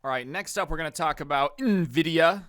All right, next up, we're going to talk about Nvidia,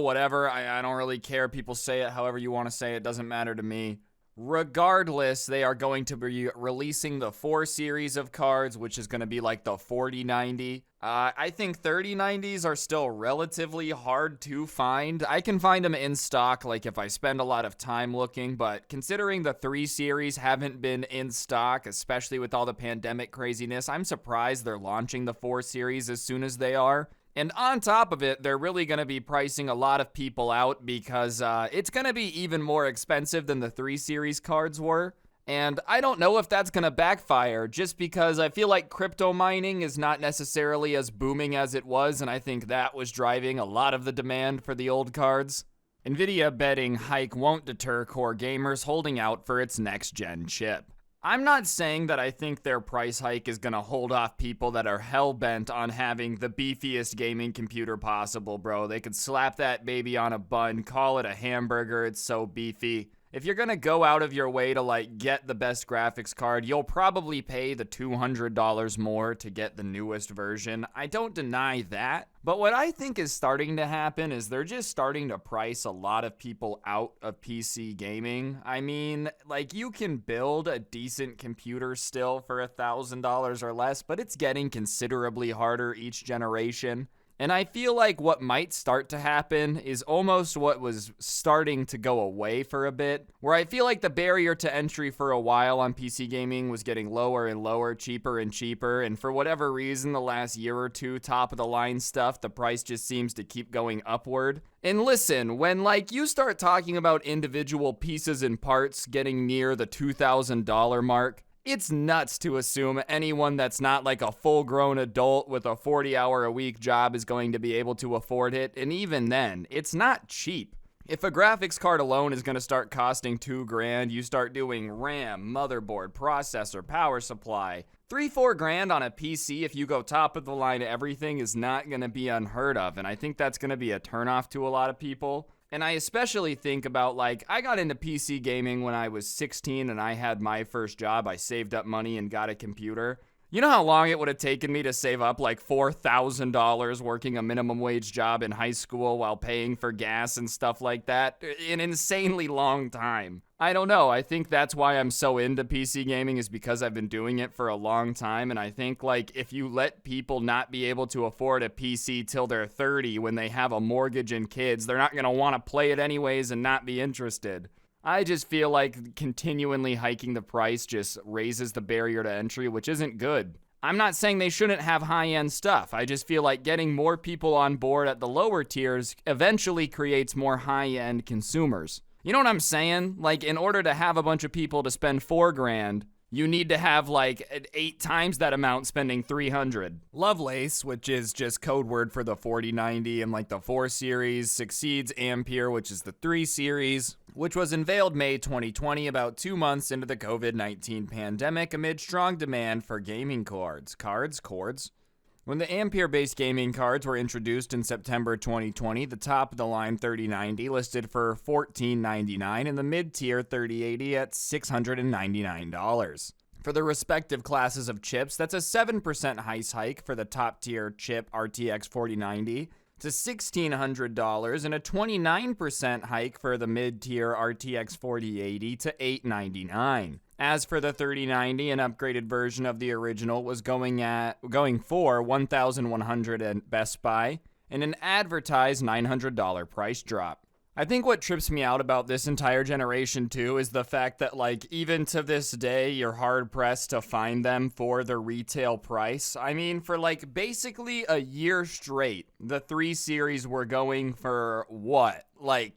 whatever. I don't really care. People say it however you want to say it. Doesn't matter to me. Regardless, they are going to be releasing the 4 series of cards, which is going to be like the 4090. I think 3090s are still relatively hard to find. I can find them in stock, like if I spend a lot of time looking, but considering the 3 series haven't been in stock, especially with all the pandemic craziness, I'm surprised they're launching the 4 series as soon as they are. And on top of it, they're really going to be pricing a lot of people out because it's going to be even more expensive than the 3 series cards were. And I don't know if that's going to backfire just because I feel like crypto mining is not necessarily as booming as it was, and I think that was driving a lot of the demand for the old cards. Nvidia betting hike won't deter core gamers holding out for its next-gen chip. I'm not saying that I think their price hike is going to hold off people that are hell-bent on having the beefiest gaming computer possible, bro. They could slap that baby on a bun, call it a hamburger, it's so beefy. If you're going to go out of your way to get the best graphics card, you'll probably pay the $200 more to get the newest version. I don't deny that. But what I think is starting to happen is they're just starting to price a lot of people out of PC gaming. I mean, you can build a decent computer still for $1,000 or less, but it's getting considerably harder each generation. And I feel like what might start to happen is almost what was starting to go away for a bit, where I feel like the barrier to entry for a while on PC gaming was getting lower and lower, cheaper and cheaper, and for whatever reason the last year or two, top of the line stuff, the price just seems to keep going upward. And listen, when you start talking about individual pieces and parts getting near the $2,000 mark, it's nuts to assume anyone that's not a full-grown adult with a 40-hour-a-week job is going to be able to afford it, and even then, it's not cheap. If a graphics card alone is going to start costing $2,000, you start doing RAM, motherboard, processor, power supply. $3-4 on a PC, if you go top of the line, everything is not going to be unheard of, and I think that's going to be a turnoff to a lot of people. And I especially think about, I got into PC gaming when I was 16 and I had my first job. I saved up money and got a computer. You know how long it would have taken me to save up $4,000 working a minimum wage job in high school while paying for gas and stuff like that? An insanely long time. I don't know. I think that's why I'm so into PC gaming is because I've been doing it for a long time. And I think if you let people not be able to afford a PC till they're 30 when they have a mortgage and kids, they're not going to want to play it anyways and not be interested. I just feel like continually hiking the price just raises the barrier to entry, which isn't good. I'm not saying they shouldn't have high-end stuff. I just feel like getting more people on board at the lower tiers eventually creates more high-end consumers. You know what I'm saying? In order to have a bunch of people to spend $4,000, you need to have 8 times that amount spending $300. Lovelace, which is just code word for the 4090 and the 4 series, succeeds Ampere, which is the 3 series, which was unveiled May 2020, about 2 months into the COVID-19 pandemic amid strong demand for gaming cords. When the Ampere-based gaming cards were introduced in September 2020, the top-of-the-line 3090 listed for $1,499 and the mid-tier 3080 at $699. For the respective classes of chips, that's a 7% price hike for the top-tier chip RTX 4090 to $1,600 and a 29% hike for the mid-tier RTX 4080 to $899. As for the 3090, an upgraded version of the original was going for $1,100 at Best Buy and an advertised $900 price drop. I think what trips me out about this entire generation too is the fact that even to this day you're hard pressed to find them for the retail price. I mean, for basically a year straight, the 3 series were going for what? A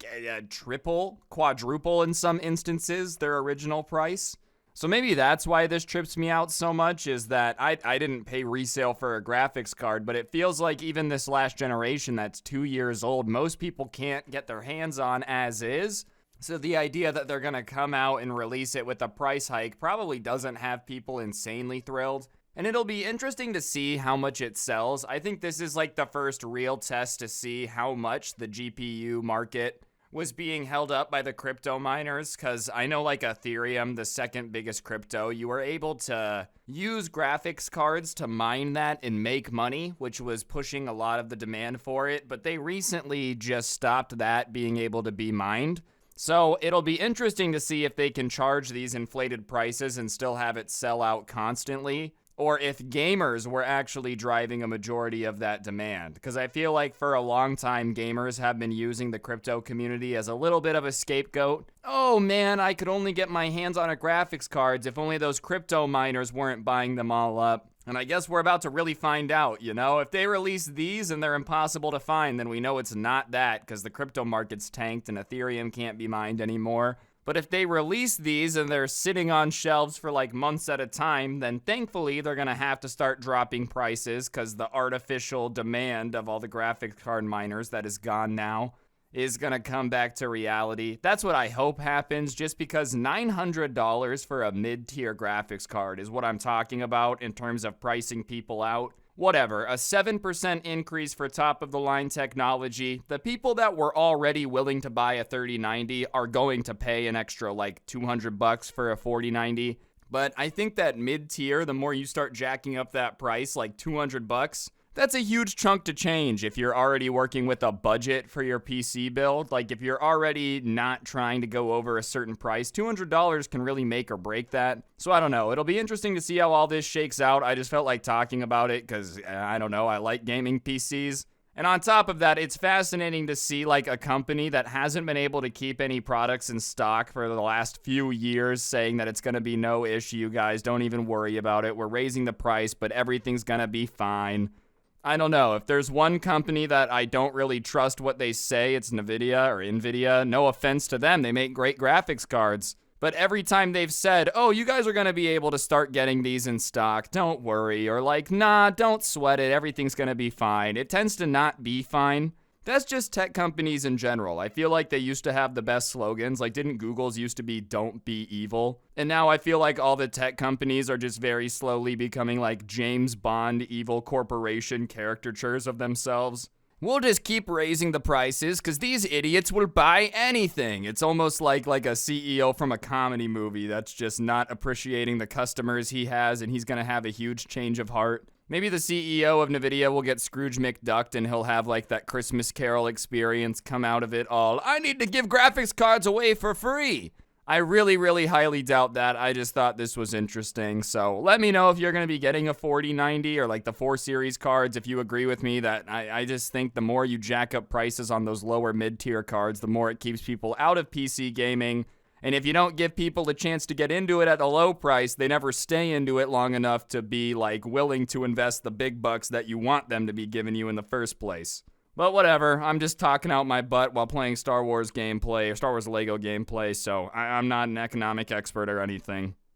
triple, quadruple in some instances, their original price. So maybe that's why this trips me out so much, is that I didn't pay resale for a graphics card, but it feels like even this last generation that's 2 years old, most people can't get their hands on as is. So the idea that they're going to come out and release it with a price hike probably doesn't have people insanely thrilled. And it'll be interesting to see how much it sells. I think this is the first real test to see how much the GPU market was being held up by the crypto miners, because I know like Ethereum, the second biggest crypto, you were able to use graphics cards to mine that and make money, which was pushing a lot of the demand for it, but they recently just stopped that being able to be mined. So it'll be interesting to see if they can charge these inflated prices and still have it sell out constantly, or if gamers were actually driving a majority of that demand. Because I feel like for a long time, gamers have been using the crypto community as a little bit of a scapegoat. Oh man, I could only get my hands on a graphics cards if only those crypto miners weren't buying them all up. And I guess we're about to really find out, you know? If they release these and they're impossible to find, then we know it's not that, because the crypto market's tanked and Ethereum can't be mined anymore. But if they release these and they're sitting on shelves for like months at a time, then thankfully they're gonna have to start dropping prices, because the artificial demand of all the graphics card miners that is gone now is gonna come back to reality. That's what I hope happens, just because $900 for a mid-tier graphics card is what I'm talking about in terms of pricing people out. Whatever, a 7% increase for top-of-the-line technology. The people that were already willing to buy a 3090 are going to pay an extra like $200 for a 4090. But I think that mid-tier, the more you start jacking up that price, like $200, that's a huge chunk to change if you're already working with a budget for your PC build. Like if you're already not trying to go over a certain price, $200 can really make or break that. So I don't know. It'll be interesting to see how all this shakes out. I just felt like talking about it because, I don't know, I like gaming PCs. And on top of that, it's fascinating to see like a company that hasn't been able to keep any products in stock for the last few years saying that it's going to be no issue, guys. Don't even worry about it. We're raising the price, but everything's going to be fine. I don't know. If there's one company that I don't really trust what they say, it's Nvidia. No offense to them. They make great graphics cards. But every time they've said, oh, you guys are going to be able to start getting these in stock, don't worry. Or like, nah, don't sweat it. Everything's going to be fine. It tends to not be fine. That's just tech companies in general. I feel like they used to have the best slogans. Like, didn't Google's used to be "Don't be evil"? And now I feel like all the tech companies are just very slowly becoming like James Bond evil corporation caricatures of themselves. We'll just keep raising the prices because these idiots will buy anything. It's almost like a CEO from a comedy movie that's just not appreciating the customers he has, and he's going to have a huge change of heart. Maybe the CEO of Nvidia will get Scrooge McDucked and he'll have like that Christmas Carol experience come out of it all. I need to give graphics cards away for free. I really, really highly doubt that. I just thought this was interesting. So let me know if you're going to be getting a 4090 or like the 4 series cards. If you agree with me that I just think the more you jack up prices on those lower mid-tier cards, the more it keeps people out of PC gaming. And if you don't give people a chance to get into it at a low price, they never stay into it long enough to be like willing to invest the big bucks that you want them to be giving you in the first place. But whatever, I'm just talking out my butt while playing Star Wars gameplay, or Star Wars Lego gameplay, so I'm not an economic expert or anything.